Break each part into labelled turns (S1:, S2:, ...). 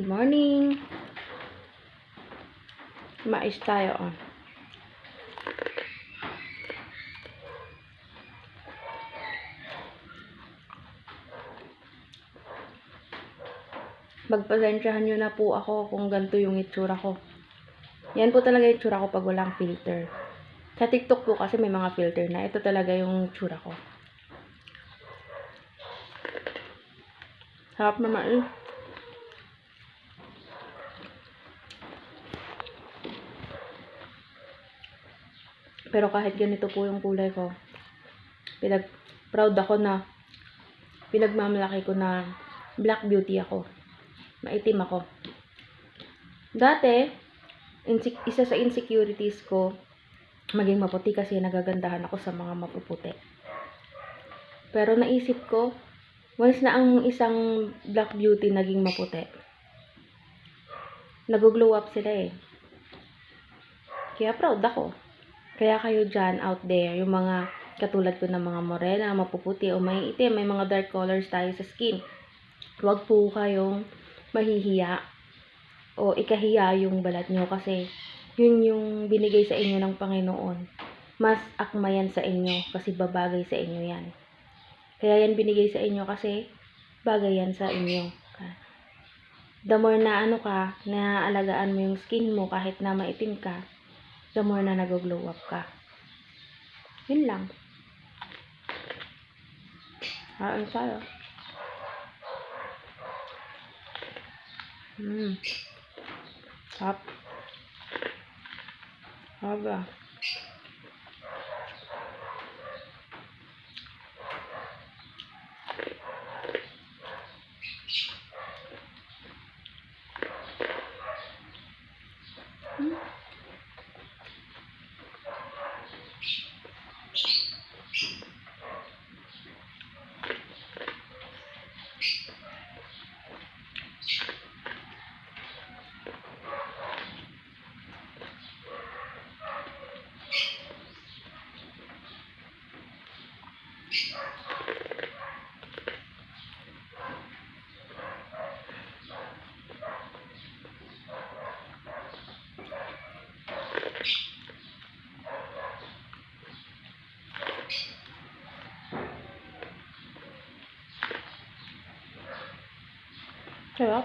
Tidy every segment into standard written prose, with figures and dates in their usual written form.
S1: Good morning. Mais tayo, oh. Magpasensyahan nyo na po ako kung ganito yung itsura ko. Yan po talaga yung itsura ko pag walang filter. Sa TikTok po kasi may mga filter na. Ito talaga yung itsura ko. Sarap naman eh. Pero kahit ganito po yung kulay ko, proud ako na pinagmamalaki ko na black beauty ako. Maitim ako. Dati, isa sa insecurities ko, maging maputi kasi nagagandahan ako sa mga mapuputi. Pero naisip ko, once na ang isang black beauty naging maputi, nag-glow up sila eh. Kaya proud ako. Kaya kayo dyan, out there, yung mga katulad ko na mga morena, mapuputi o may itim, may mga dark colors tayo sa skin. Huwag po kayong mahihiya o ikahiya yung balat nyo kasi yun yung binigay sa inyo ng Panginoon. Mas akma yan sa inyo kasi babagay sa inyo yan. Kaya yan binigay sa inyo kasi bagay yan sa inyo. The more na naaalagaan mo yung skin mo kahit na maitim ka, the more na nag-glow up ka. Yun lang. Haan tayo. Sarap. Haba. Sarap.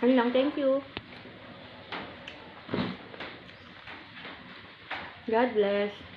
S1: Ano lang, thank you. God bless.